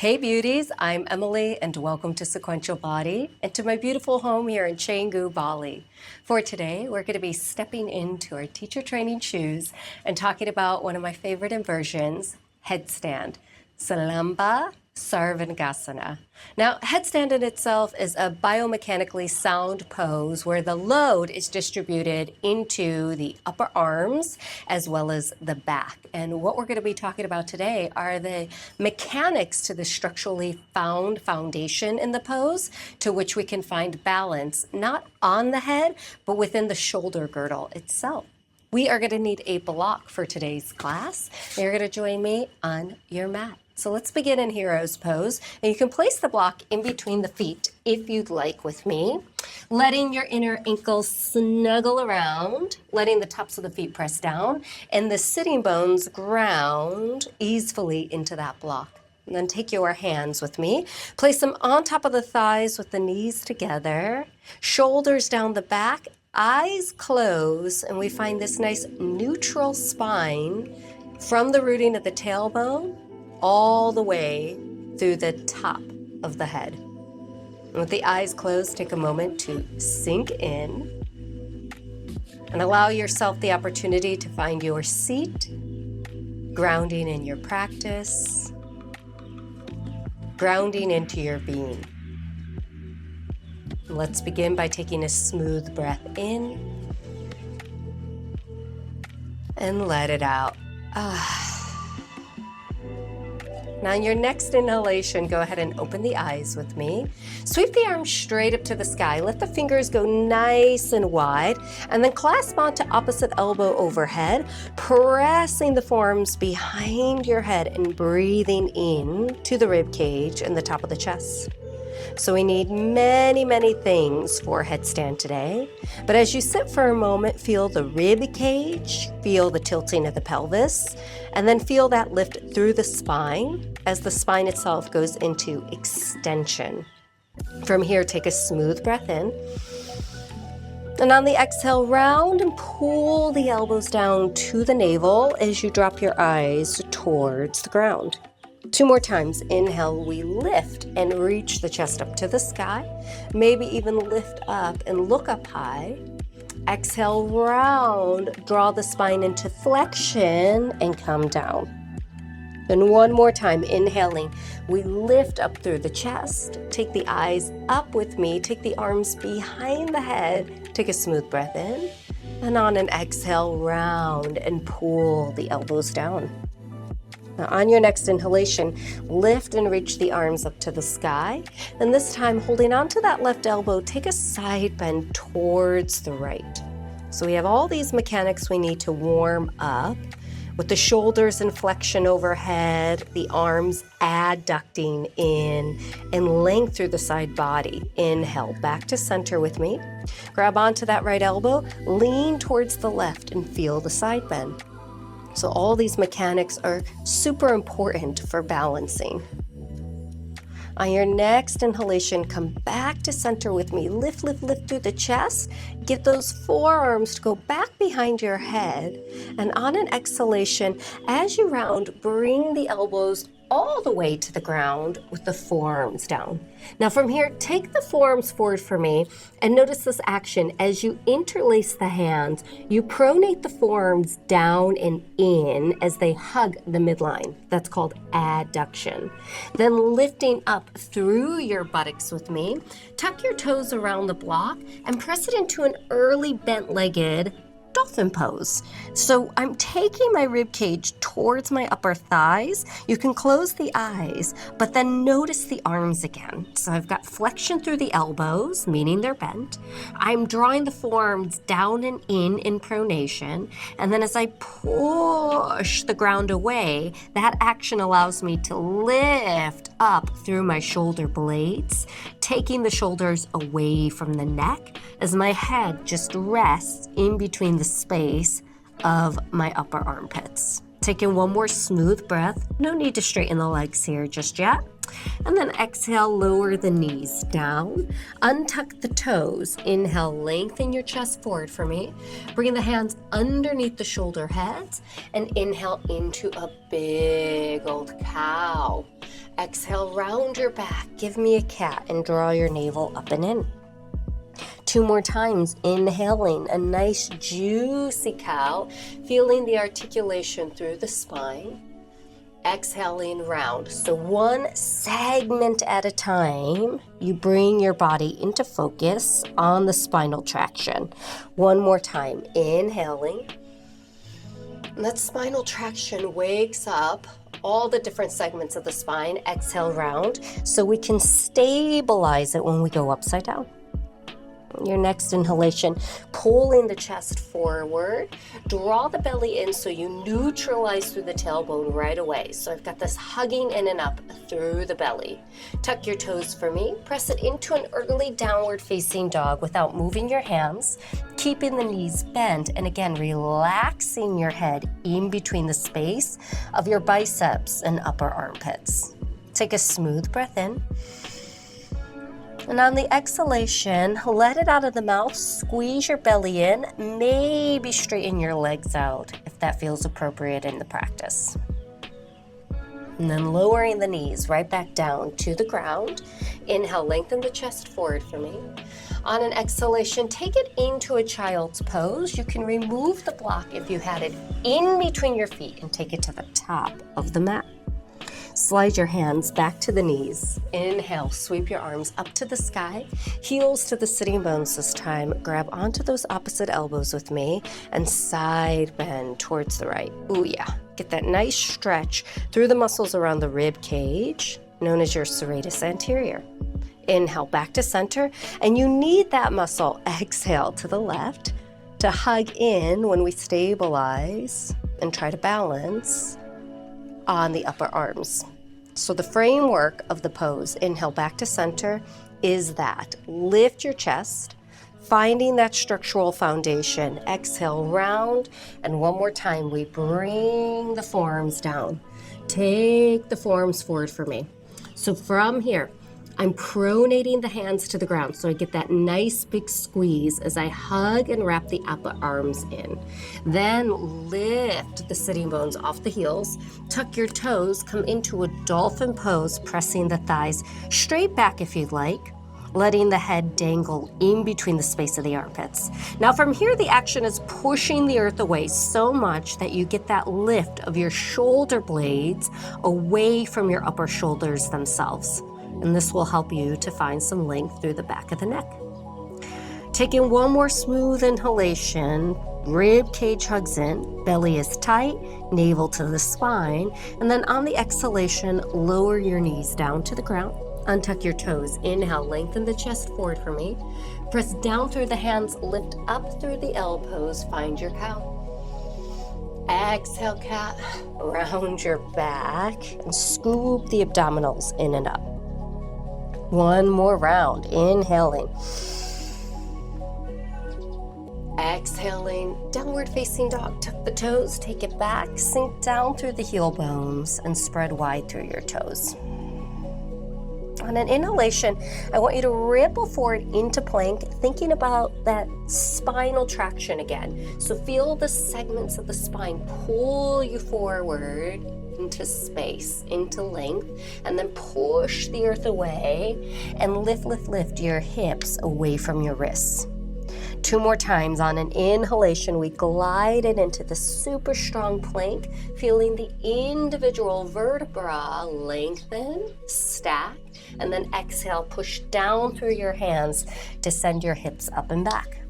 Hey beauties, I'm Emily and welcome to Sequential Body and to my beautiful home here in Canggu, Bali. For today, we're going to be stepping into our teacher training shoes and talking about one of my favorite inversions, headstand, Salamba Sirsasana. Now, headstand in itself is a biomechanically sound pose where the load is distributed into the upper arms as well as the back. And what we're going to be talking about today are the mechanics to the structurally found foundation in the pose, to which we can find balance not on the head, but within the shoulder girdle itself. We are going to need a block for today's class. You're going to join me on your mat. So let's begin in hero's pose. And you can place the block in between the feet if you'd like with me, letting your inner ankles snuggle around, letting the tops of the feet press down, and the sitting bones ground easily into that block. And then take your hands with me, place them on top of the thighs with the knees together, shoulders down the back, eyes closed, and we find this nice neutral spine from the rooting of the tailbone all the way through the top of the head. And with the eyes closed, take a moment to sink in and allow yourself the opportunity to find your seat, grounding in your practice, grounding into your being. Let's begin by taking a smooth breath in and let it out. Now, in your next inhalation, go ahead and open the eyes with me. Sweep the arms straight up to the sky. Let the fingers go nice and wide, and then clasp onto opposite elbow overhead, pressing the forearms behind your head and breathing in to the rib cage and the top of the chest. So we need many, many things for headstand today. But as you sit for a moment, feel the rib cage, feel the tilting of the pelvis, and then feel that lift through the spine as the spine itself goes into extension. From here, take a smooth breath in. And on the exhale, round and pull the elbows down to the navel as you drop your eyes towards the ground. 2 more times. Inhale, we lift and reach the chest up to the sky. Maybe even lift up and look up high. Exhale, round, draw the spine into flexion and come down. Then 1 more time. Inhaling, we lift up through the chest. Take the eyes up with me. Take the arms behind the head. Take a smooth breath in. And on an exhale, round and pull the elbows down. Now, on your next inhalation, lift and reach the arms up to the sky. And this time, holding onto that left elbow, take a side bend towards the right. So we have all these mechanics we need to warm up with the shoulders in flexion overhead, the arms adducting in, and length through the side body. Inhale, back to center with me. Grab onto that right elbow, lean towards the left, and feel the side bend. So all these mechanics are super important for balancing. On your next inhalation, come back to center with me. Lift, lift, lift through the chest. Get those forearms to go back behind your head. And on an exhalation, as you round, bring the elbows all the way to the ground with the forearms down. Now from here, take the forearms forward for me and notice this action. As you interlace the hands, you pronate the forearms down and in as they hug the midline. That's called adduction. Then lifting up through your buttocks with me, tuck your toes around the block and press it into an early bent-legged dolphin pose. So I'm taking my rib cage towards my upper thighs. You can close the eyes, but then notice the arms again. So I've got flexion through the elbows, meaning they're bent. I'm drawing the forearms down and in pronation. And then as I push the ground away, that action allows me to lift up through my shoulder blades, taking the shoulders away from the neck as my head just rests in between the space of my upper armpits. Taking 1 more smooth breath. No need to straighten the legs here just yet. And then exhale, lower the knees down. Untuck the toes. Inhale, lengthen your chest forward for me. Bring the hands underneath the shoulder heads and inhale into a big old cow. Exhale, round your back. Give me a cat and draw your navel up and in. 2 more times, inhaling a nice juicy cow, feeling the articulation through the spine. Exhaling round. So 1 segment at a time, you bring your body into focus on the spinal traction. 1 more time, inhaling. And that spinal traction wakes up all the different segments of the spine. Exhale round so we can stabilize it when we go upside down. Your next inhalation, pulling the chest forward, draw the belly in so you neutralize through the tailbone right away. So I've got this hugging in and up through the belly. Tuck your toes for me, press it into an early downward facing dog without moving your hands, keeping the knees bent, and again, relaxing your head in between the space of your biceps and upper armpits. Take a smooth breath in. And on the exhalation, let it out of the mouth, squeeze your belly in, maybe straighten your legs out if that feels appropriate in the practice. And then lowering the knees right back down to the ground. Inhale, lengthen the chest forward for me. On an exhalation, take it into a child's pose. You can remove the block if you had it in between your feet and take it to the top of the mat. Slide your hands back to the knees. Inhale, sweep your arms up to the sky, heels to the sitting bones this time. Grab onto those opposite elbows with me and side bend towards the right. Ooh, yeah. Get that nice stretch through the muscles around the rib cage, known as your serratus anterior. Inhale, back to center, and you need that muscle. Exhale to the left to hug in when we stabilize and try to balance on the upper arms. So the framework of the pose, inhale back to center, is that. Lift your chest, finding that structural foundation. Exhale, round, and 1 more time, we bring the forearms down. Take the forearms forward for me. So from here, I'm pronating the hands to the ground so I get that nice big squeeze as I hug and wrap the upper arms in. Then lift the sitting bones off the heels, tuck your toes, come into a dolphin pose, pressing the thighs straight back if you'd like, letting the head dangle in between the space of the armpits. Now from here, the action is pushing the earth away so much that you get that lift of your shoulder blades away from your upper shoulders themselves. And this will help you to find some length through the back of the neck. Taking 1 more smooth inhalation, rib cage hugs in, belly is tight, navel to the spine, and then on the exhalation, lower your knees down to the ground, untuck your toes. Inhale, lengthen the chest forward for me. Press down through the hands, lift up through the elbows, find your cow. Exhale, cat, round your back, and scoop the abdominals in and up. 1 more round, inhaling. Exhaling, downward facing dog. Tuck the toes, take it back, sink down through the heel bones, and spread wide through your toes. On an inhalation, I want you to ripple forward into plank, thinking about that spinal traction again. So feel the segments of the spine pull you forward into space, into length, and then push the earth away and lift your hips away from your wrists. 2 more times. On an inhalation, we glide it into the super strong plank, feeling the individual vertebra lengthen, stack, and then exhale, push down through your hands to send your hips up and back.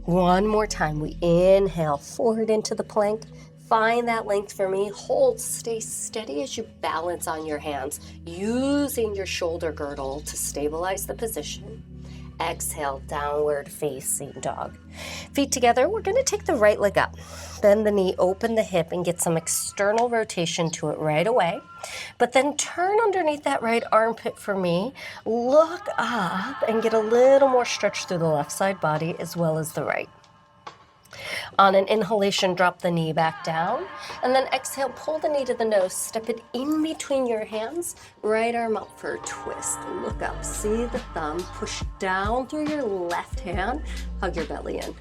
1 more time. We inhale forward into the plank. Find that length for me. Hold, stay steady as you balance on your hands, using your shoulder girdle to stabilize the position. Exhale, downward facing dog. Feet together, we're gonna take the right leg up. Bend the knee, open the hip, and get some external rotation to it right away. But then turn underneath that right armpit for me. Look up and get a little more stretch through the left side body as well as the right. On an inhalation, drop the knee back down, and then exhale, pull the knee to the nose, step it in between your hands, right arm up for a twist. Look up, see the thumb, push down through your left hand, hug your belly in.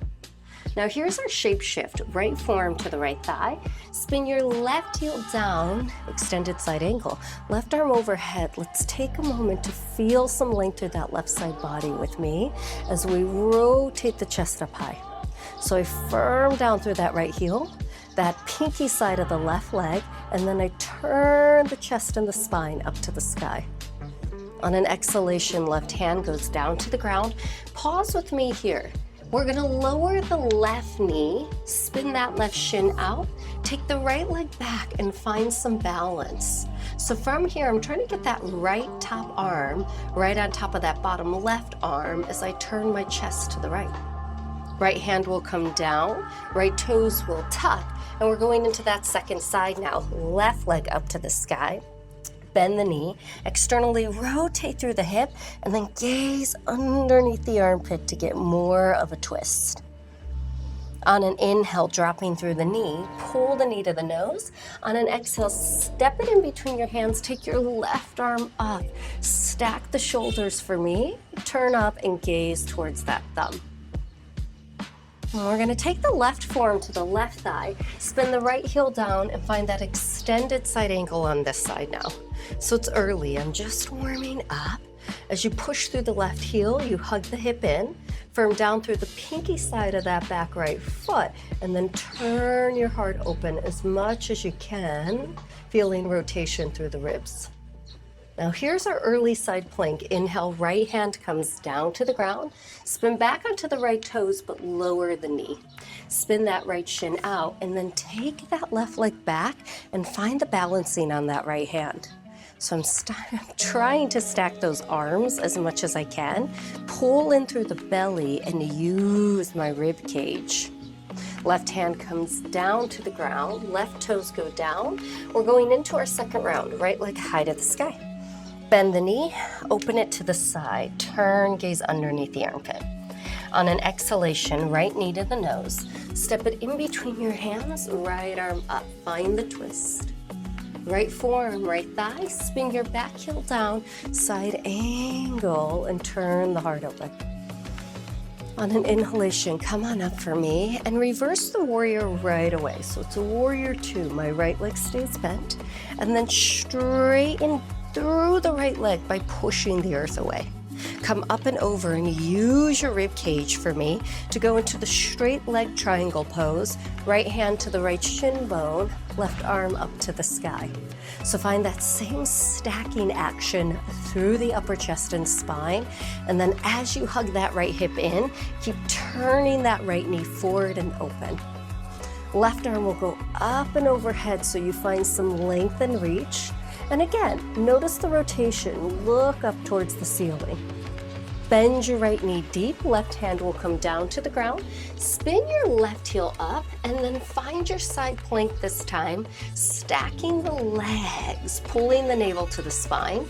Now here's our shape shift. Right forearm to the right thigh. Spin your left heel down, extended side angle. Left arm overhead. Let's take a moment to feel some length through that left side body with me as we rotate the chest up high. So I firm down through that right heel, that pinky side of the left leg, and then I turn the chest and the spine up to the sky. On an exhalation, left hand goes down to the ground. Pause with me here. We're gonna lower the left knee, spin that left shin out, take the right leg back and find some balance. So from here, I'm trying to get that right top arm right on top of that bottom left arm as I turn my chest to the right. Right hand will come down, right toes will tuck, and we're going into that second side now. Left leg up to the sky. Bend the knee, externally rotate through the hip, and then gaze underneath the armpit to get more of a twist. On an inhale, dropping through the knee, pull the knee to the nose. On an exhale, step it in between your hands, take your left arm up, stack the shoulders for me, turn up and gaze towards that thumb. And we're gonna take the left forearm to the left thigh, spin the right heel down and find that extended side angle on this side now. So it's early, I'm just warming up. As you push through the left heel, you hug the hip in, firm down through the pinky side of that back right foot, and then turn your heart open as much as you can, feeling rotation through the ribs. Now here's our early side plank. Inhale, right hand comes down to the ground. Spin back onto the right toes, but lower the knee. Spin that right shin out, and then take that left leg back and find the balancing on that right hand. So I'm trying to stack those arms as much as I can, pull in through the belly and use my rib cage. Left hand comes down to the ground, left toes go down. We're going into our second round, right leg high to the sky. Bend the knee, open it to the side, turn, gaze underneath the armpit. On an exhalation, right knee to the nose, step it in between your hands, right arm up, find the twist. Right forearm, right thigh, spin your back heel down, side angle, and turn the heart open. On an inhalation, come on up for me and reverse the warrior right away. So it's a warrior two, my right leg stays bent, and then straighten through the right leg by pushing the earth away. Come up and over and use your rib cage for me to go into the straight leg triangle pose. Right hand to the right shin bone, left arm up to the sky. So find that same stacking action through the upper chest and spine. And then as you hug that right hip in, keep turning that right knee forward and open. Left arm will go up and overhead so you find some length and reach. And again, notice the rotation. Look up towards the ceiling. Bend your right knee deep. Left hand will come down to the ground. Spin your left heel up and then find your side plank this time, stacking the legs, pulling the navel to the spine,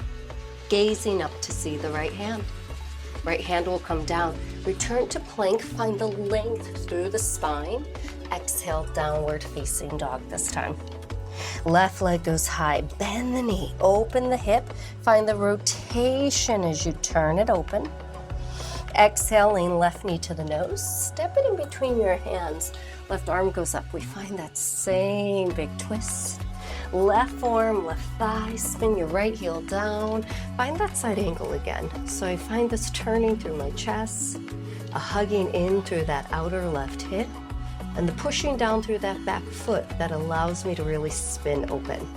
gazing up to see the right hand. Right hand will come down. Return to plank, find the length through the spine. Exhale, downward facing dog this time. Left leg goes high, bend the knee, open the hip, find the rotation as you turn it open. Exhaling, left knee to the nose, step it in between your hands. Left arm goes up, we find that same big twist. Left forearm, left thigh, spin your right heel down, find that side angle again. So I find this turning through my chest, a hugging in through that outer left hip, and the pushing down through that back foot that allows me to really spin open.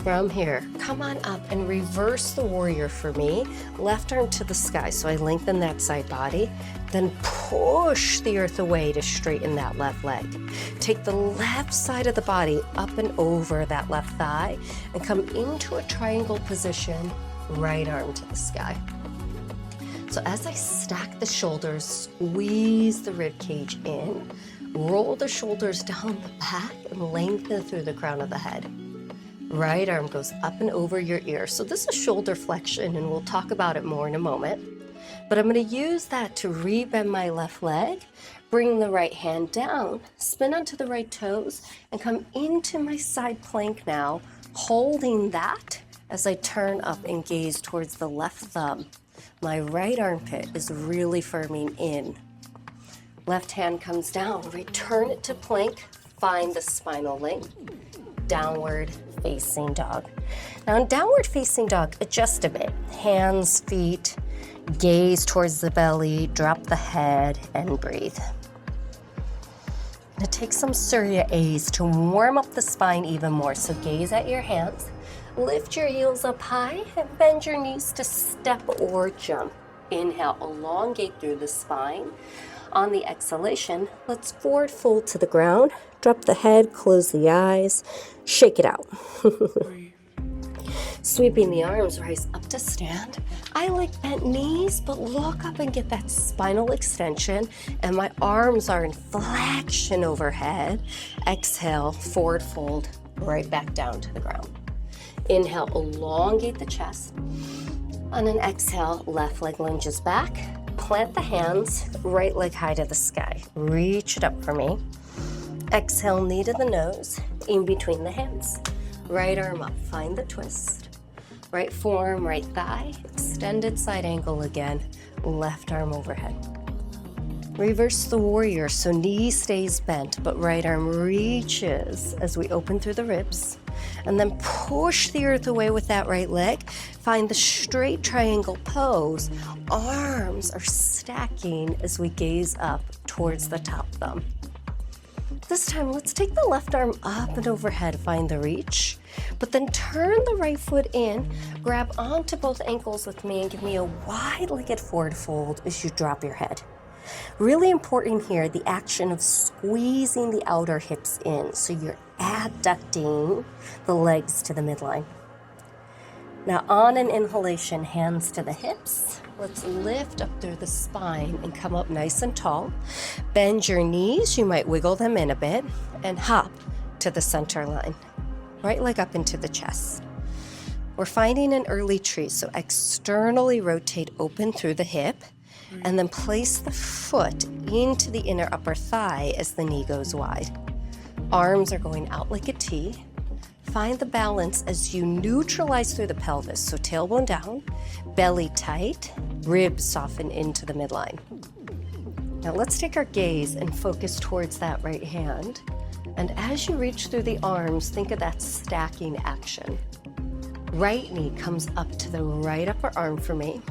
From here, come on up and reverse the warrior for me. Left arm to the sky, so I lengthen that side body. Then push the earth away to straighten that left leg. Take the left side of the body up and over that left thigh and come into a triangle position, right arm to the sky. So as I stack the shoulders, squeeze the rib cage in, roll the shoulders down the back and lengthen through the crown of the head. Right arm goes up and over your ear. So this is shoulder flexion and we'll talk about it more in a moment. But I'm gonna use that to rebend my left leg, bring the right hand down, spin onto the right toes, and come into my side plank now, holding that as I turn up and gaze towards the left thumb. My right armpit is really firming in. Left hand comes down, return it to plank, find the spinal length, downward facing dog. Now in downward facing dog, adjust a bit. Hands, feet, gaze towards the belly, drop the head, and breathe. Now take some Surya A's to warm up the spine even more. So gaze at your hands, lift your heels up high, and bend your knees to step or jump. Inhale, elongate through the spine. On the exhalation, let's forward fold to the ground. Drop the head, close the eyes, shake it out. Sweeping the arms, rise up to stand. I like bent knees, but look up and get that spinal extension. And my arms are in flexion overhead. Exhale, forward fold, right back down to the ground. Inhale, elongate the chest. On an exhale, left leg lunges back. Plant the hands, right leg high to the sky. Reach it up for me. Exhale, knee to the nose, in between the hands. Right arm up, find the twist. Right forearm, right thigh, extended side angle again. Left arm overhead. Reverse the warrior, so knee stays bent, but right arm reaches as we open through the ribs. And then push the earth away with that right leg. Find the straight triangle pose. Arms are stacking as we gaze up towards the top thumb. This time, let's take the left arm up and overhead, find the reach, but then turn the right foot in, grab onto both ankles with me and give me a wide-legged forward fold as you drop your head. Really important here, the action of squeezing the outer hips in, so you're adducting the legs to the midline. Now on an inhalation, hands to the hips. Let's lift up through the spine and come up nice and tall. Bend your knees, you might wiggle them in a bit, and hop to the center line. Right leg up into the chest. We're finding an early tree, so externally rotate open through the hip, and then place the foot into the inner upper thigh as the knee goes wide. Arms are going out like a T. Find the balance as you neutralize through the pelvis, so tailbone down, belly tight, ribs soften into the midline. Now let's take our gaze and focus towards that right hand. And as you reach through the arms, think of that stacking action. Right knee comes up to the right upper arm for me.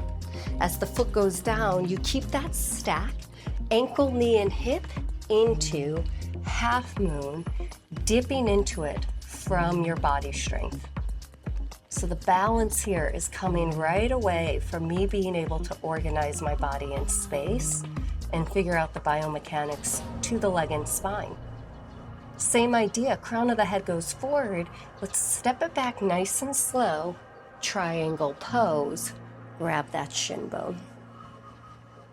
As the foot goes down, you keep that stack, ankle, knee, and hip into half moon, dipping into it from your body strength. So the balance here is coming right away from me being able to organize my body in space and figure out the biomechanics to the leg and spine. Same idea, crown of the head goes forward. Let's step it back nice and slow, triangle pose, grab that shin bone.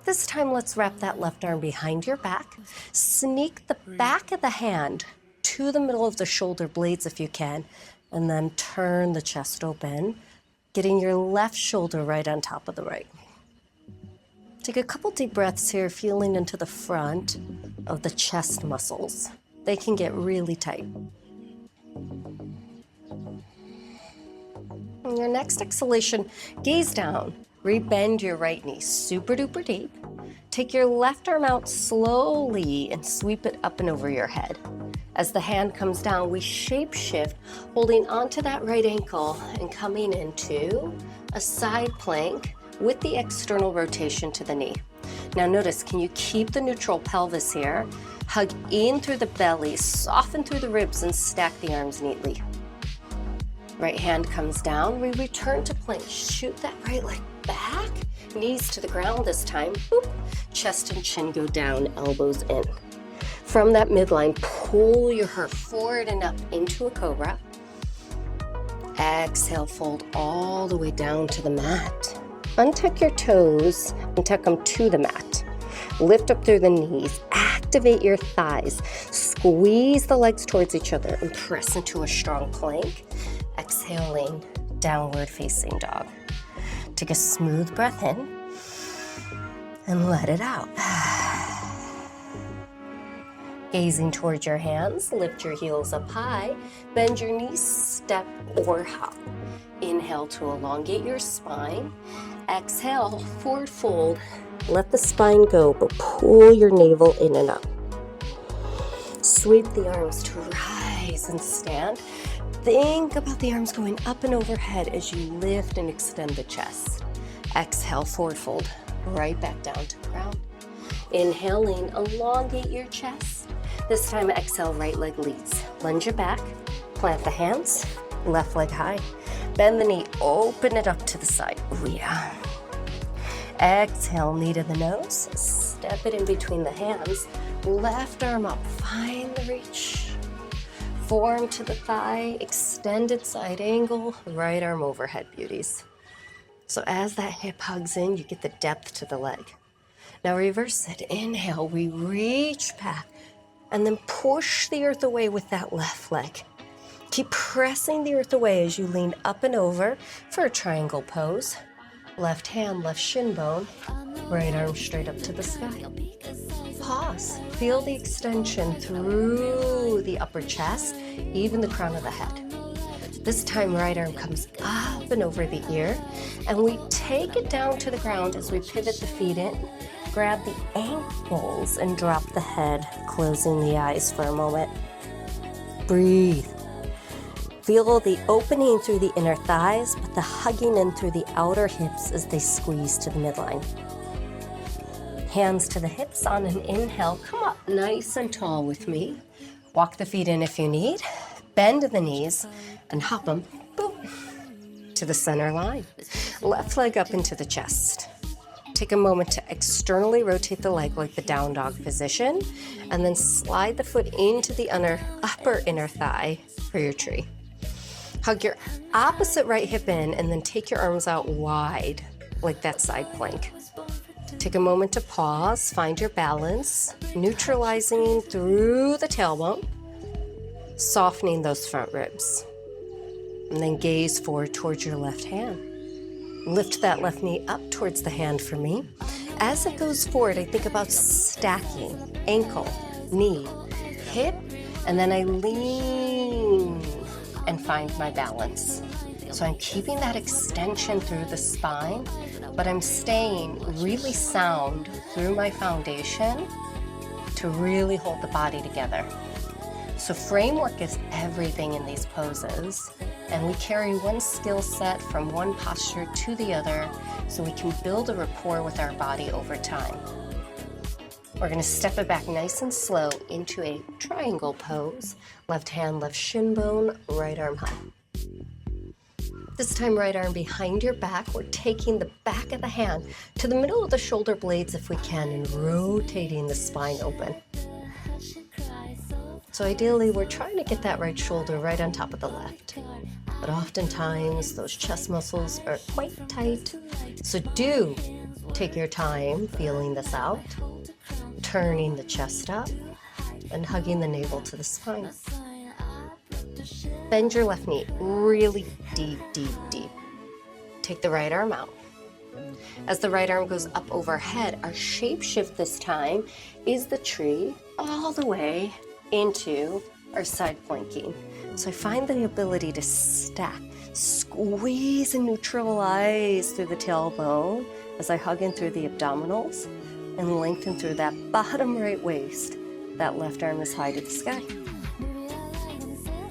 This time, let's wrap that left arm behind your back. Sneak the back of the hand to the middle of the shoulder blades if you can, and then turn the chest open, getting your left shoulder right on top of the right. Take a couple deep breaths here, feeling into the front of the chest muscles. They can get really tight. On your next exhalation, gaze down. Rebend your right knee super duper deep. Take your left arm out slowly and sweep it up and over your head. As the hand comes down, we shape shift, holding onto that right ankle and coming into a side plank with the external rotation to the knee. Now notice, can you keep the neutral pelvis here? Hug in through the belly, soften through the ribs, and stack the arms neatly. Right hand comes down, we return to plank. Shoot that right leg back, knees to the ground this time. Boop. Chest and chin go down, elbows in. From that midline, pull your heart forward and up into a cobra. Exhale, fold all the way down to the mat. Untuck your toes and tuck them to the mat. Lift up through the knees, activate your thighs, squeeze the legs towards each other and press into a strong plank. Exhaling, downward facing dog. Take a smooth breath in and let it out. Gazing towards your hands, lift your heels up high, bend your knees, step or hop. Inhale to elongate your spine. Exhale, forward fold. Let the spine go, but pull your navel in and up. Sweep the arms to rise and stand. Think about the arms going up and overhead as you lift and extend the chest. Exhale, forward fold, right back down to the ground. Inhaling, elongate your chest. This time, exhale, right leg leads. Lunge it back, plant the hands, left leg high. Bend the knee, open it up to the side. Ooh, yeah. Exhale, knee to the nose, step it in between the hands. Left arm up, find the reach. Forearm to the thigh, extended side angle, right arm overhead, beauties. So as that hip hugs in, you get the depth to the leg. Now reverse it. Inhale, we reach back and then push the earth away with that left leg. Keep pressing the earth away as you lean up and over for a triangle pose. Left hand, left shin bone, right arm straight up to the sky. Pause. Feel the extension through the upper chest, even the crown of the head. This time, right arm comes up and over the ear, and we take it down to the ground as we pivot the feet in. Grab the ankles and drop the head, closing the eyes for a moment. Breathe. Feel the opening through the inner thighs, but the hugging in through the outer hips as they squeeze to the midline. Hands to the hips on an inhale. Come up nice and tall with me. Walk the feet in if you need. Bend the knees and hop them, boom, to the center line. Left leg up into the chest. Take a moment to externally rotate the leg like the down dog position, and then slide the foot into the upper inner thigh for your tree. Hug your opposite right hip in and then take your arms out wide like that side plank. Take a moment to pause, find your balance, neutralizing through the tailbone, softening those front ribs. And then gaze forward towards your left hand. Lift that left knee up towards the hand for me. As it goes forward, I think about stacking ankle, knee, hip, and then I lean and find my balance. So I'm keeping that extension through the spine, but I'm staying really sound through my foundation to really hold the body together. So framework is everything in these poses, and we carry one skill set from one posture to the other so we can build a rapport with our body over time. We're going to step it back nice and slow into a triangle pose. Left hand, left shin bone, right arm high. This time, right arm behind your back. We're taking the back of the hand to the middle of the shoulder blades if we can and rotating the spine open. So ideally, we're trying to get that right shoulder right on top of the left. But oftentimes, those chest muscles are quite tight. So do take your time feeling this out, turning the chest up, and hugging the navel to the spine. Bend your left knee really deep, deep, deep. Take the right arm out. As the right arm goes up overhead, our shape shift this time is the tree all the way into our side planking. So I find the ability to stack, squeeze and neutralize through the tailbone as I hug in through the abdominals and lengthen through that bottom right waist. That left arm is high to the sky.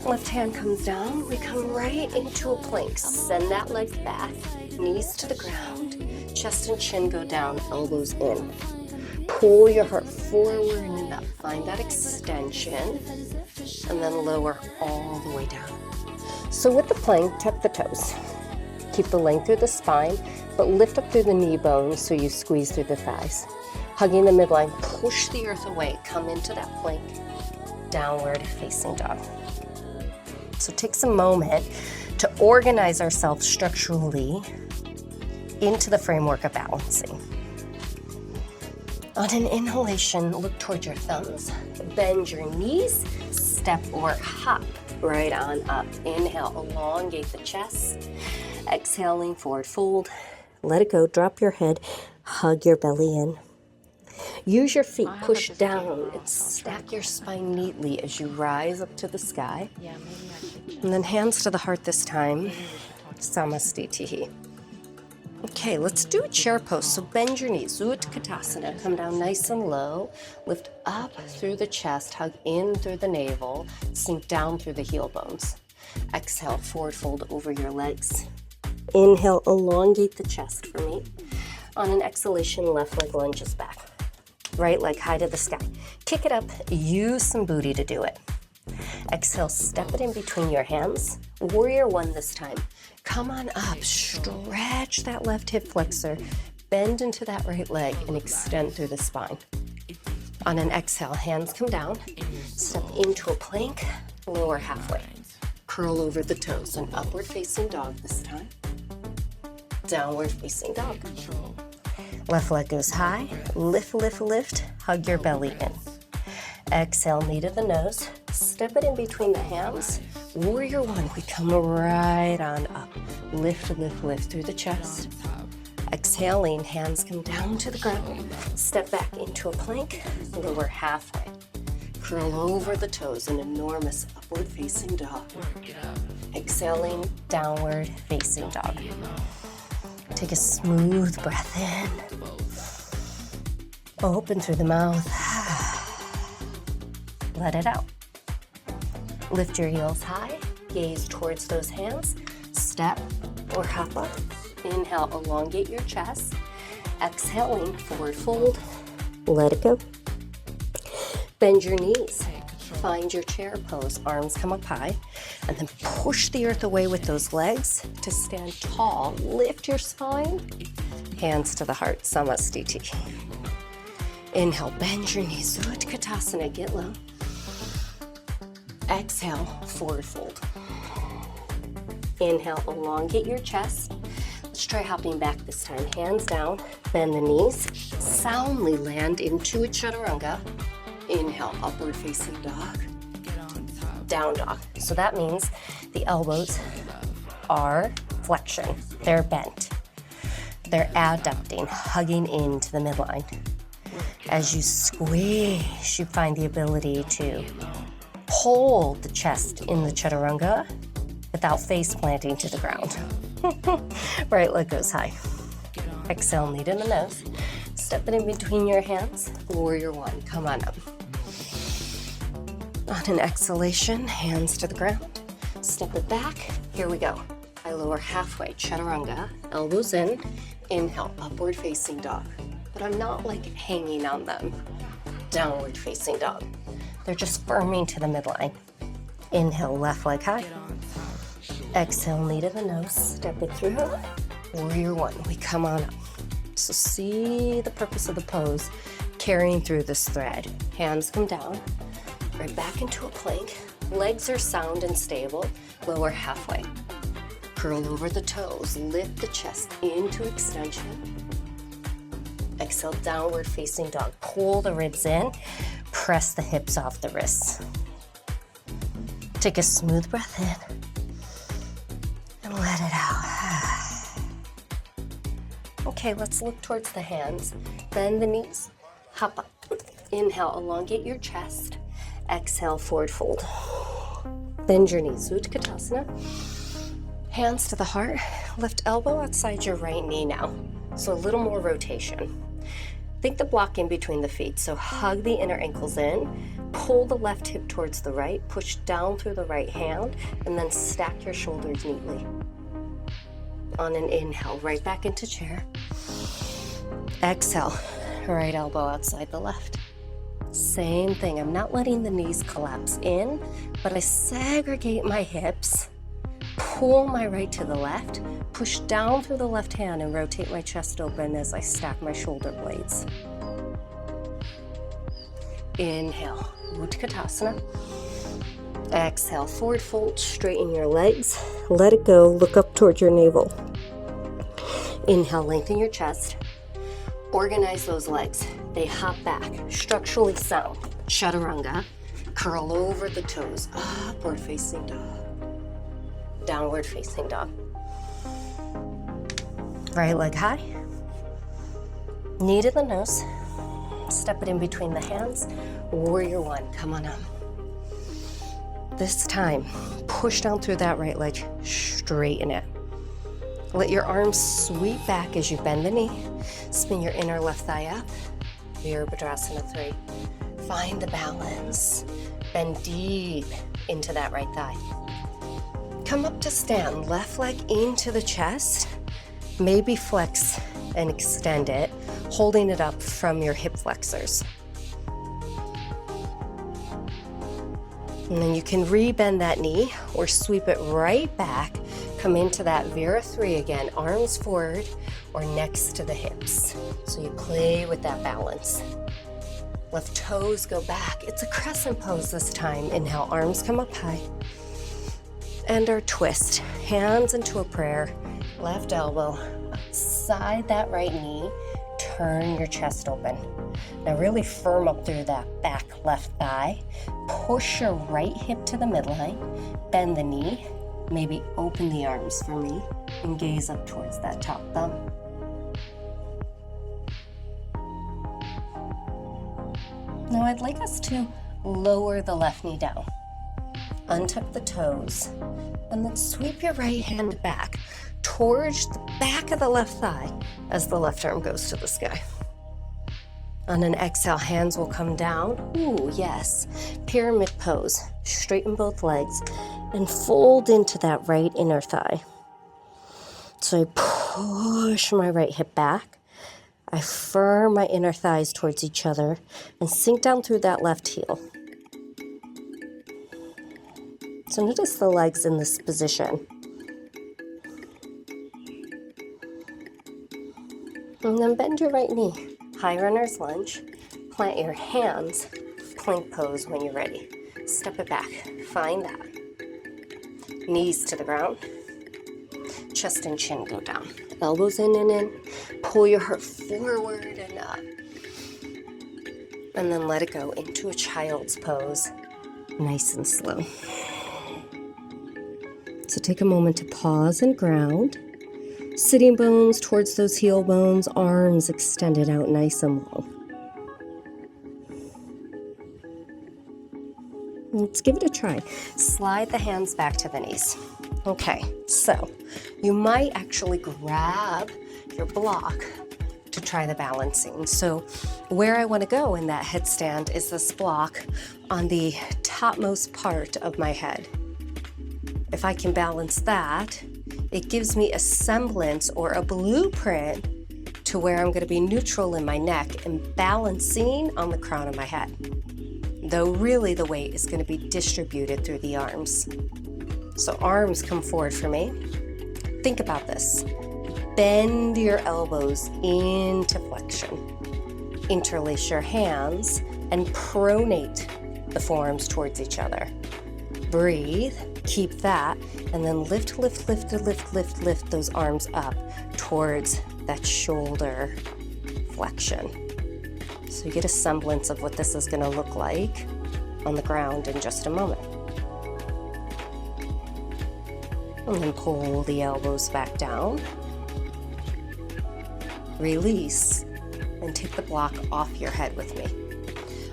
Left hand comes down, we come right into a plank. Send that leg back, knees to the ground, chest and chin go down, elbows in. Pull your heart forward and up, find that extension, and then lower all the way down. So with the plank, tuck the toes. Keep the length through the spine, but lift up through the knee bones so you squeeze through the thighs. Hugging the midline, push the earth away, come into that plank, downward facing dog. So take some moment to organize ourselves structurally into the framework of balancing. On an inhalation, look towards your thumbs. Bend your knees, step or hop right on up. Inhale, elongate the chest. Exhale, lean forward, fold. Let it go, drop your head, hug your belly in. Use your feet, push down and stack your spine neatly as you rise up to the sky. And then hands to the heart this time. Samastitihi. Okay, let's do a chair pose. So bend your knees, Utkatasana. Come down nice and low. Lift up through the chest, hug in through the navel, sink down through the heel bones. Exhale, forward fold over your legs. Inhale, elongate the chest for me. On an exhalation, left leg lunges back. Right leg high to the sky. Kick it up, use some booty to do it. Exhale, step it in between your hands. Warrior one this time. Come on up, stretch that left hip flexor, bend into that right leg and extend through the spine. On an exhale, hands come down, step into a plank, lower halfway. Curl over the toes, an upward facing dog this time. Downward facing dog. Left leg goes high, lift, lift, lift, hug your belly in. Exhale, knee to the nose, step it in between the hands. Warrior one, we come right on up. Lift, lift, lift through the chest. Exhaling, hands come down to the ground. Step back into a plank, lower halfway. Curl over the toes, an enormous upward facing dog. Exhaling, downward facing dog. Take a smooth breath in. Open through the mouth. Let it out. Lift your heels high, gaze towards those hands, step or hop up. Inhale, elongate your chest. Exhaling, forward fold, let it go. Bend your knees, find your chair pose, arms come up high, and then push the earth away with those legs to stand tall. Lift your spine, hands to the heart, Samastiti. Inhale, bend your knees, Utkatasana, get low. Exhale, forward fold. Inhale, elongate your chest. Let's try hopping back this time. Hands down, bend the knees. Soundly land into a chaturanga. Inhale, upward facing dog. Down dog. So that means the elbows are flexion. They're bent. They're adducting, hugging into the midline. As you squish, you find the ability to hold the chest in the chaturanga without face planting to the ground. Right leg goes high. Exhale, knee to the nose. Step it in between your hands. Warrior one, come on up. On an exhalation, hands to the ground. Step it back. Here we go. I lower halfway, chaturanga, elbows in. Inhale, upward facing dog. But I'm not like hanging on them. Downward facing dog. They're just firming to the midline. Inhale, left leg high. Exhale, knee to the nose, step it through. Warrior one, we come on up. So see the purpose of the pose, carrying through this thread. Hands come down, right back into a plank. Legs are sound and stable, lower halfway. Curl over the toes, lift the chest into extension. Exhale, downward facing dog. Pull the ribs in. Press the hips off the wrists. Take a smooth breath in and let it out. Okay, let's look towards the hands. Bend the knees, hop up. Inhale, elongate your chest. Exhale, forward fold. Bend your knees, Utkatasana. Hands to the heart. Lift elbow outside your right knee now. So a little more rotation. Think the block in between the feet. So hug the inner ankles in, pull the left hip towards the right, push down through the right hand, and then stack your shoulders neatly. On an inhale, right back into chair. Exhale, right elbow outside the left. Same thing, I'm not letting the knees collapse in, but I segregate my hips, pull my right to the left, push down through the left hand and rotate my chest open as I stack my shoulder blades. Inhale, Utkatasana. Exhale, forward fold, straighten your legs, let it go, look up towards your navel. Inhale, lengthen your chest, organize those legs. They hop back, structurally sound. Chaturanga, curl over the toes, upward facing dog. Downward facing dog. Right leg high. Knee to the nose. Step it in between the hands. Warrior one, come on up. This time, push down through that right leg, straighten it. Let your arms sweep back as you bend the knee. Spin your inner left thigh up. Virabhadrasana 3. Find the balance. Bend deep into that right thigh. Come up to stand. Left leg into the chest. Maybe flex and extend it, holding it up from your hip flexors. And then you can re-bend that knee or sweep it right back. Come into that Vira 3 again, arms forward or next to the hips. So you play with that balance. Left toes go back. It's a crescent pose this time. Inhale, arms come up high. And our twist, hands into a prayer. Left elbow outside that right knee. Turn your chest open. Now really firm up through that back left thigh. Push your right hip to the midline. Bend the knee. Maybe open the arms for me and gaze up towards that top thumb. Now I'd like us to lower the left knee down. Untuck the toes and then sweep your right hand back towards the back of the left thigh as the left arm goes to the sky. On an exhale, hands will come down. Ooh, yes. Pyramid pose. Straighten both legs and fold into that right inner thigh. So I push my right hip back. I firm my inner thighs towards each other and sink down through that left heel. So notice the legs in this position. And then bend your right knee. High runner's lunge. Plant your hands. Plank pose when you're ready. Step it back. Find that. Knees to the ground. Chest and chin go down. Elbows in and in. Pull your heart forward and up. And then let it go into a child's pose. Nice and slow. So take a moment to pause and ground. Sitting bones towards those heel bones, arms extended out nice and low. Let's give it a try. Slide the hands back to the knees. Okay, so you might actually grab your block to try the balancing. So where I want to go in that headstand is this block on the topmost part of my head. If I can balance that, it gives me a semblance or a blueprint to where I'm going to be neutral in my neck and balancing on the crown of my head. Though really the weight is going to be distributed through the arms. So arms come forward for me. Think about this. Bend your elbows into flexion. Interlace your hands and pronate the forearms towards each other. Breathe, keep that, and then lift those arms up towards that shoulder flexion. So you get a semblance of what this is going to look like on the ground in just a moment. And then pull the elbows back down. Release, and take the block off your head with me.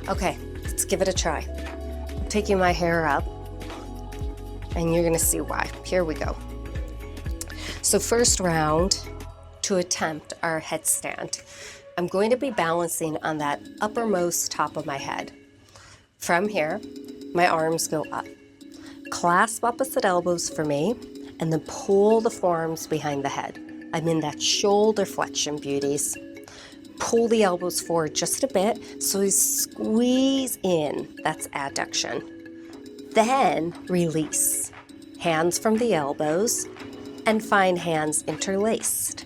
Okay, let's give it a try. I'm taking my hair up, and you're gonna see why. Here we go. So first round, to attempt our headstand, I'm going to be balancing on that uppermost top of my head. From here, my arms go up. Clasp opposite elbows for me, and then pull the forearms behind the head. I'm in that shoulder flexion, beauties. Pull the elbows forward just a bit, so you squeeze in, that's adduction. Then release. Hands from the elbows, and find hands interlaced.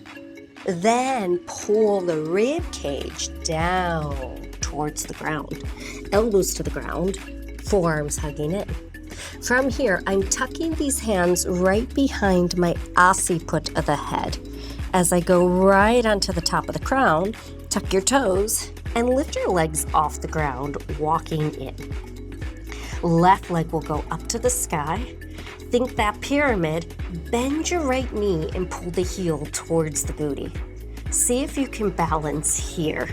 Then pull the rib cage down towards the ground. Elbows to the ground, forearms hugging in. From here, I'm tucking these hands right behind my occiput of the head. As I go right onto the top of the crown, tuck your toes and lift your legs off the ground, walking in. Left leg will go up to the sky. Think that pyramid, bend your right knee and pull the heel towards the booty. See if you can balance here.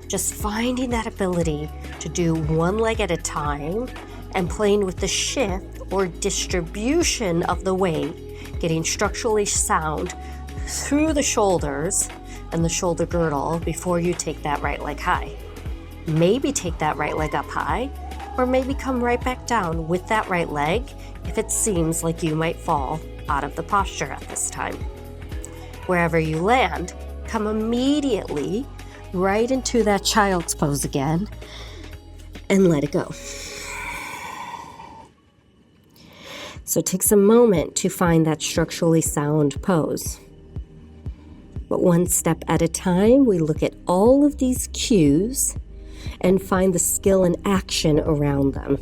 Just finding that ability to do one leg at a time and playing with the shift or distribution of the weight, getting structurally sound through the shoulders and the shoulder girdle before you take that right leg high. Maybe take that right leg up high, or maybe come right back down with that right leg if it seems like you might fall out of the posture at this time. Wherever you land, come immediately right into that child's pose again and let it go. So it takes a moment to find that structurally sound pose. But one step at a time, we look at all of these cues and find the skill and action around them.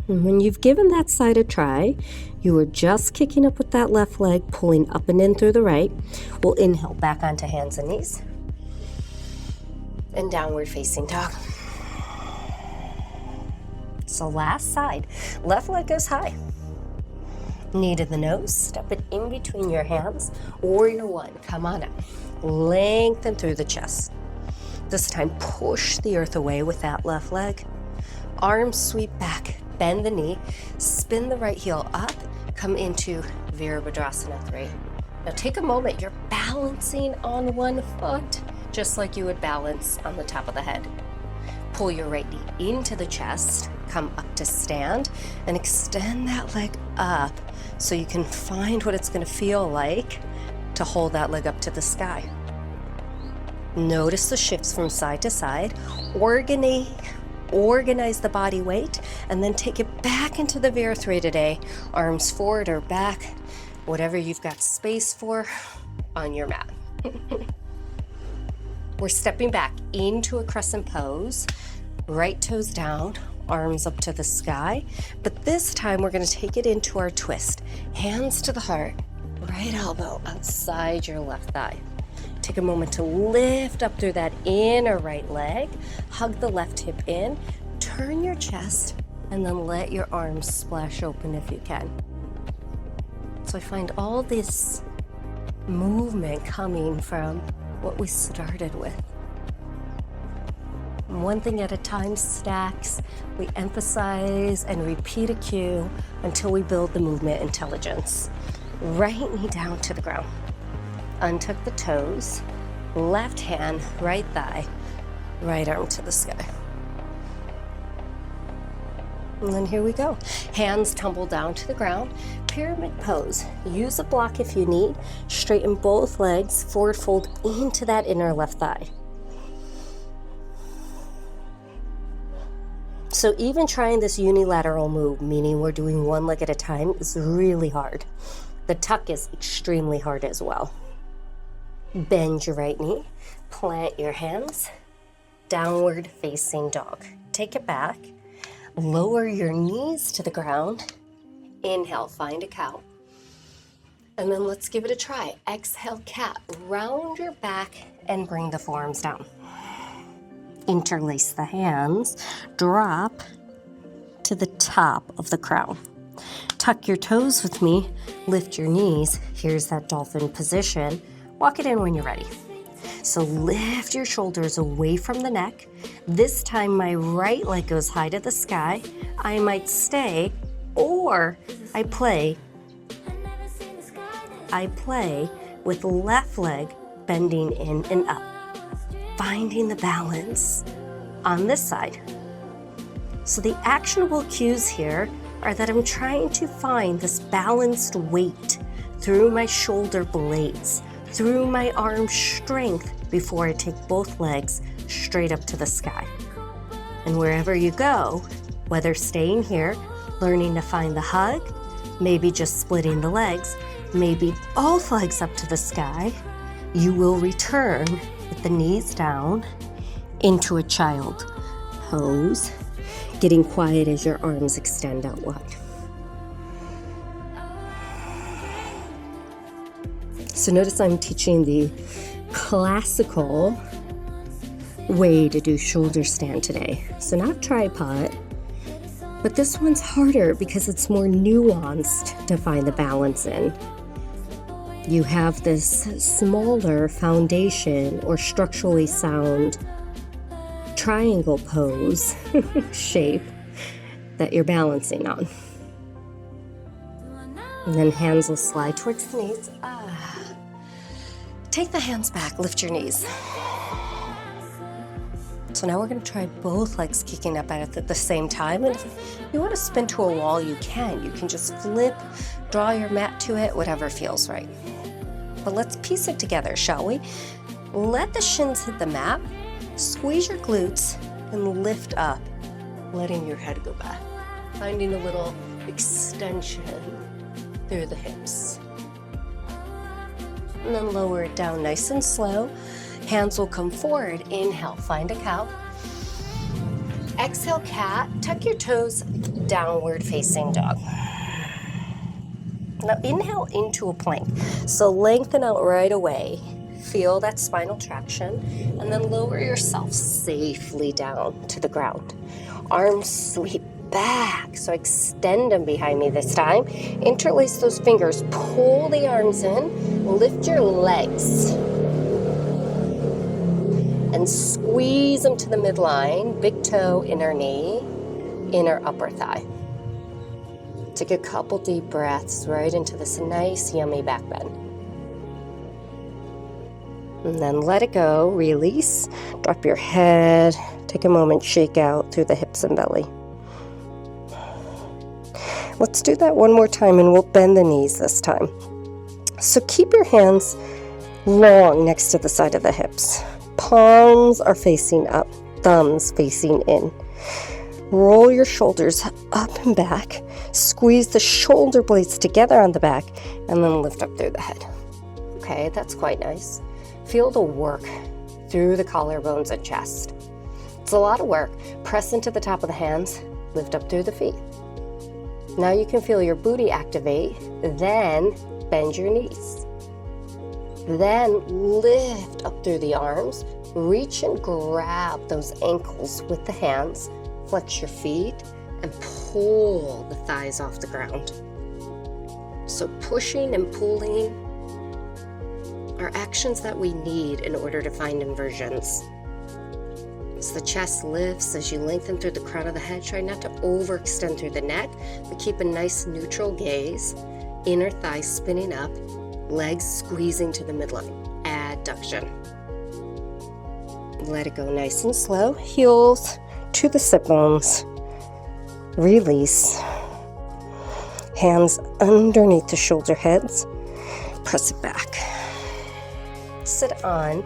And when you've given that side a try, you are just kicking up with that left leg, pulling up and in through the right. We'll inhale back onto hands and knees. And downward facing dog. So last side, left leg goes high. Knee to the nose, step it in between your hands. Warrior one, come on up. Lengthen through the chest. This time, push the earth away with that left leg. Arms sweep back, bend the knee, spin the right heel up, come into Virabhadrasana 3. Now take a moment, you're balancing on one foot, just like you would balance on the top of the head. Pull your right knee into the chest, come up to stand, and extend that leg up so you can find what it's gonna feel like to hold that leg up to the sky. Notice the shifts from side to side. Organize the body weight, and then take it back into the Vira 3 today. Arms forward or back, whatever you've got space for on your mat. We're stepping back into a crescent pose, right toes down, arms up to the sky. But this time we're gonna take it into our twist. Hands to the heart, right elbow outside your left thigh. Take a moment to lift up through that inner right leg, hug the left hip in, turn your chest, and then let your arms splash open if you can. So I find all this movement coming from what we started with. One thing at a time stacks. We emphasize and repeat a cue until we build the movement intelligence. Right knee down to the ground. Untuck the toes, left hand, right thigh, right arm to the sky. And then here we go. Hands tumble down to the ground, pyramid pose. Use a block if you need. Straighten both legs, forward fold into that inner left thigh. So even trying this unilateral move, meaning we're doing one leg at a time, is really hard. The tuck is extremely hard as well. Bend your right knee, plant your hands, downward facing dog. Take it back, lower your knees to the ground, inhale, find a cow. And then let's give it a try. Exhale, cat, round your back and bring the forearms down. Interlace the hands, drop to the top of the crown. Tuck your toes with me, lift your knees. Here's that dolphin position. Walk it in when you're ready. So lift your shoulders away from the neck. This time my right leg goes high to the sky. I might stay, or I play with left leg bending in and up, finding the balance on this side. So the actionable cues here are that I'm trying to find this balanced weight through my shoulder blades, through my arm strength before I take both legs straight up to the sky. And wherever you go, whether staying here, learning to find the hug, maybe just splitting the legs, maybe both legs up to the sky, you will return with the knees down into a child pose, getting quiet as your arms extend out wide. So notice I'm teaching the classical way to do shoulder stand today. So not tripod, but this one's harder because it's more nuanced to find the balance in. You have this smaller foundation or structurally sound triangle pose shape that you're balancing on. And then hands will slide towards the knees. Take the hands back, lift your knees. So now we're going to try both legs kicking up at the same time. And if you want to spin to a wall, you can. You can just flip, draw your mat to it, whatever feels right. But let's piece it together, shall we? Let the shins hit the mat, squeeze your glutes, and lift up, letting your head go back. Finding a little extension through the hips. And then lower it down nice and slow. Hands will come forward. Inhale, find a cow. Exhale, cat. Tuck your toes, downward facing dog. Now inhale into a plank. So lengthen out right away. Feel that spinal traction. And then lower yourself safely down to the ground. Arms sweep back. So extend them behind me this time. Interlace those fingers. Pull the arms in. Lift your legs. And squeeze them to the midline, big toe, inner knee, inner upper thigh. Take a couple deep breaths right into this nice, yummy back bend. And then let it go, release, drop your head, take a moment, shake out through the hips and belly. Let's do that one more time and we'll bend the knees this time. So keep your hands long next to the side of the hips. Palms are facing up, thumbs facing in. Roll your shoulders up and back. Squeeze the shoulder blades together on the back and then lift up through the head. Okay, that's quite nice. Feel the work through the collarbones and chest. It's a lot of work. Press into the top of the hands, lift up through the feet. Now you can feel your booty activate, then bend your knees. Then lift up through the arms, reach and grab those ankles with the hands, flex your feet, and pull the thighs off the ground. So pushing and pulling are actions that we need in order to find inversions. As the chest lifts, as you lengthen through the crown of the head, try not to overextend through the neck, but keep a nice neutral gaze, inner thighs spinning up, legs squeezing to the midline, adduction. Let it go nice and slow. Heels to the sit bones. Release. Hands underneath the shoulder heads. Press it back. Sit on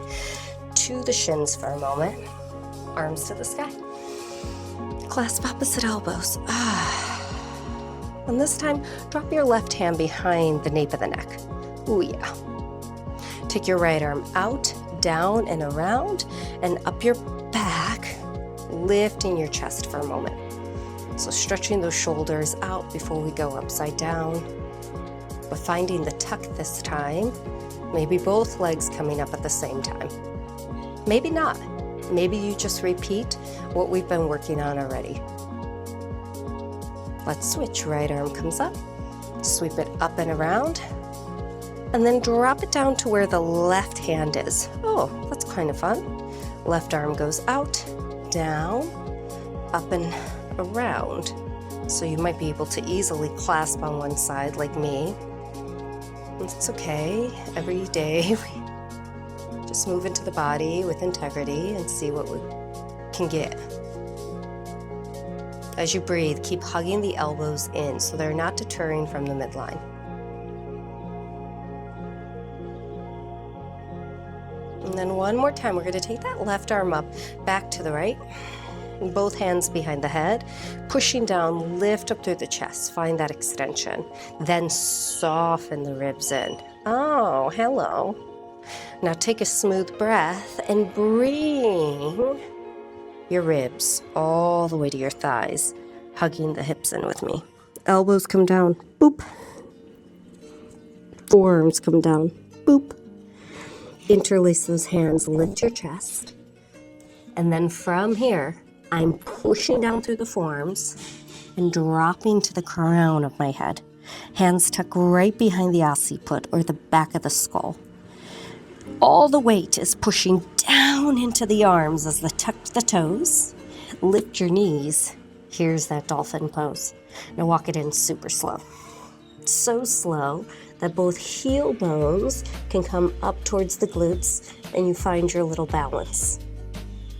to the shins for a moment. Arms to the sky. Clasp opposite elbows. And this time, drop your left hand behind the nape of the neck. Ooh, yeah. Take your right arm out, down and around, and up your back, lifting your chest for a moment. So stretching those shoulders out before we go upside down. But finding the tuck this time. Maybe both legs coming up at the same time. Maybe not. Maybe you just repeat what we've been working on already. Let's switch. Right arm comes up, sweep it up and around, and then drop it down to where the left hand is. Oh, that's kind of fun. Left arm goes out, down, up and around. So you might be able to easily clasp on one side like me. It's okay. Every day we just move into the body with integrity and see what we can get. As you breathe, keep hugging the elbows in so they're not deterring from the midline. And then one more time, we're going to take that left arm up, back to the right. Both hands behind the head, pushing down, lift up through the chest, find that extension. Then soften the ribs in. Oh, hello. Now take a smooth breath and bring your ribs all the way to your thighs, hugging the hips in with me. Elbows come down, boop. Forearms come down, boop. Interlace those hands, lift your chest. And then from here, I'm pushing down through the forearms and dropping to the crown of my head. Hands tuck right behind the occiput or the back of the skull. All the weight is pushing down into the arms as I tuck the toes. Lift your knees. Here's that dolphin pose. Now walk it in super slow. so slow that both heel bones can come up towards the glutes and you find your little balance.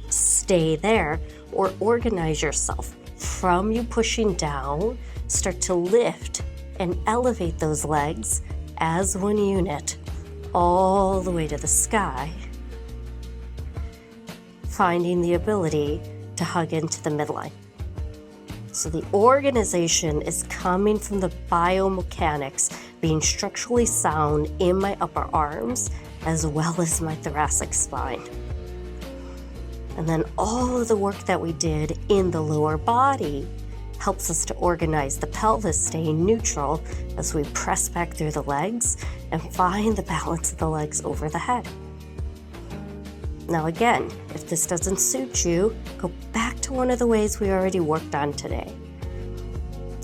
Stay there or organize yourself. From you pushing down, start to lift and elevate those legs as one unit all the way to the sky, finding the ability to hug into the midline. So the organization is coming from the biomechanics, being structurally sound in my upper arms as well as my thoracic spine. And then all of the work that we did in the lower body helps us to organize the pelvis, staying neutral as we press back through the legs and find the balance of the legs over the head. Now again, if this doesn't suit you, go back to one of the ways we already worked on today.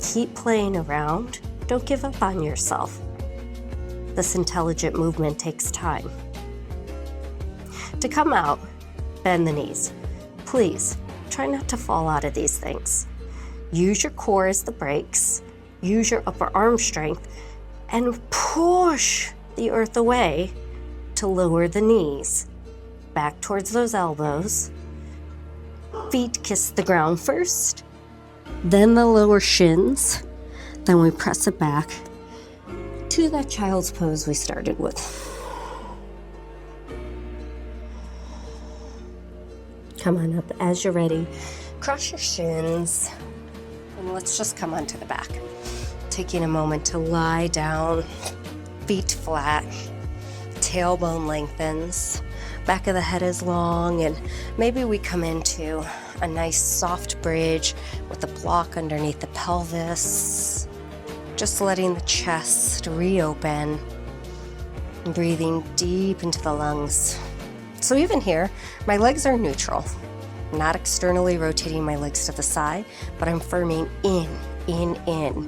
Keep playing around. Don't give up on yourself. This intelligent movement takes time. To come out, bend the knees. Please, try not to fall out of these things. Use your core as the brakes. Use your upper arm strength and push the earth away to lower the knees. Back towards those elbows. Feet kiss the ground first, then the lower shins. Then we press it back to that child's pose we started with. Come on up as you're ready. Cross your shins, and let's just come onto the back. Taking a moment to lie down, feet flat, tailbone lengthens, back of the head is long, and maybe we come into a nice soft bridge with a block underneath the pelvis. Just letting the chest reopen, and breathing deep into the lungs. So even here, my legs are neutral. I'm not externally rotating my legs to the side, but I'm firming in.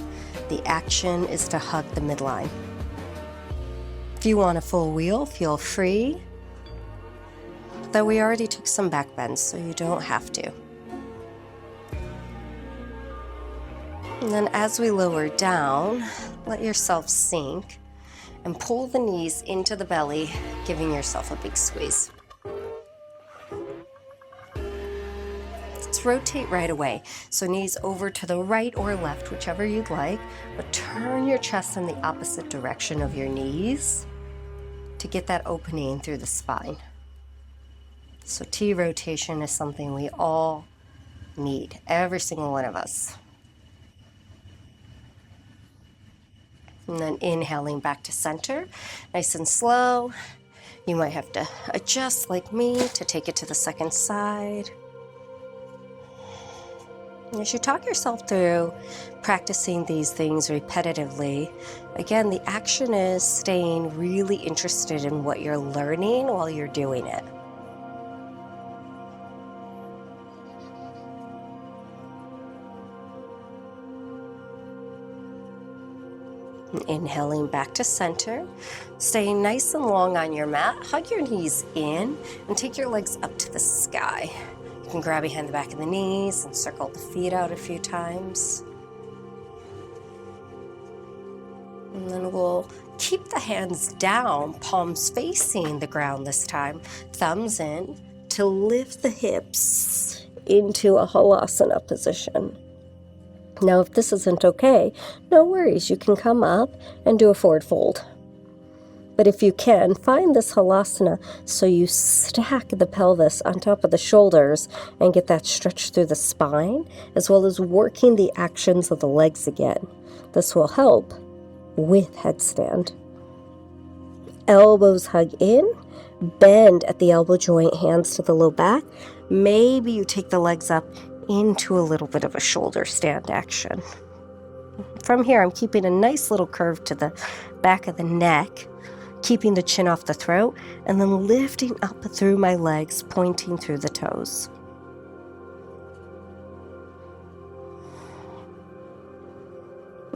The action is to hug the midline. If you want a full wheel, feel free. Though we already took some back bends, so you don't have to. And then as we lower down, let yourself sink and pull the knees into the belly, giving yourself a big squeeze. Let's rotate right away. So knees over to the right or left, whichever you'd like, but turn your chest in the opposite direction of your knees to get that opening through the spine. So T rotation is something we all need, every single one of us. And then inhaling back to center, nice and slow. You might have to adjust like me to take it to the second side. And as you talk yourself through practicing these things repetitively, again, the action is staying really interested in what you're learning while you're doing it. Inhaling back to center, staying nice and long on your mat. Hug your knees in and take your legs up to the sky. You can grab behind the back of the knees and circle the feet out a few times. And then we'll keep the hands down, palms facing the ground this time, thumbs in to lift the hips into a halasana position. Now, if this isn't okay, no worries. You can come up and do a forward fold. But if you can, find this halasana so you stack the pelvis on top of the shoulders and get that stretch through the spine, as well as working the actions of the legs again. This will help with headstand. Elbows hug in, bend at the elbow joint, hands to the low back. Maybe you take the legs up into a little bit of a shoulder stand action. From here, I'm keeping a nice little curve to the back of the neck, keeping the chin off the throat, and then lifting up through my legs, pointing through the toes.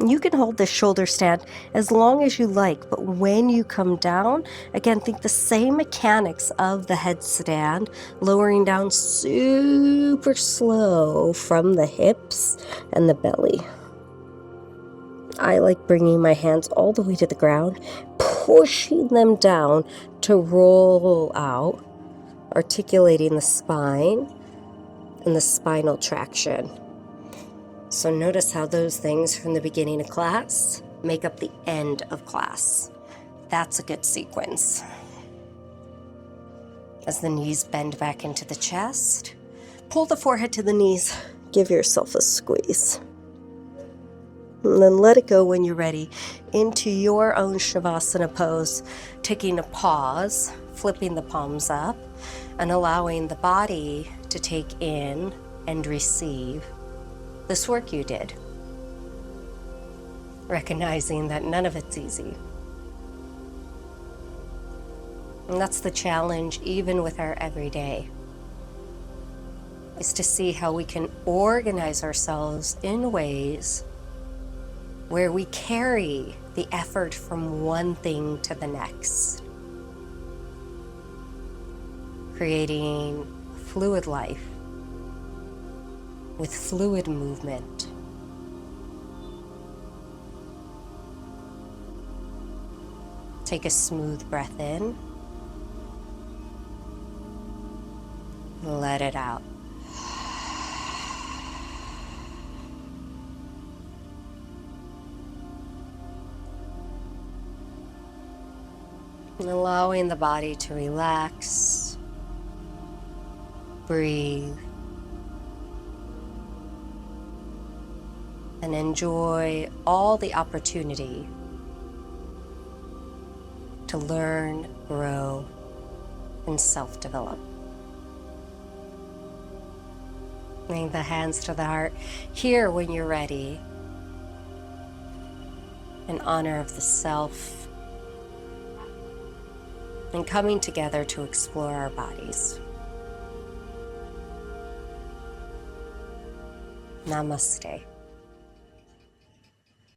You can hold this shoulder stand as long as you like, but when you come down, again, think the same mechanics of the headstand, lowering down super slow from the hips and the belly. I like bringing my hands all the way to the ground, pushing them down to roll out, articulating the spine and the spinal traction. So notice how those things from the beginning of class make up the end of class. That's a good sequence. As the knees bend back into the chest, pull the forehead to the knees, give yourself a squeeze. And then let it go when you're ready into your own Shavasana pose, taking a pause, flipping the palms up, and allowing the body to take in and receive this work you did. Recognizing that none of it's easy. And that's the challenge, even with our everyday, is to see how we can organize ourselves in ways where we carry the effort from one thing to the next, creating fluid life with fluid movement. Take a smooth breath in. Let it out. And allowing the body to relax, breathe, and enjoy all the opportunity to learn, grow, and self-develop. Bring the hands to the heart. Here, when you're ready, in honor of the self, and coming together to explore our bodies. Namaste.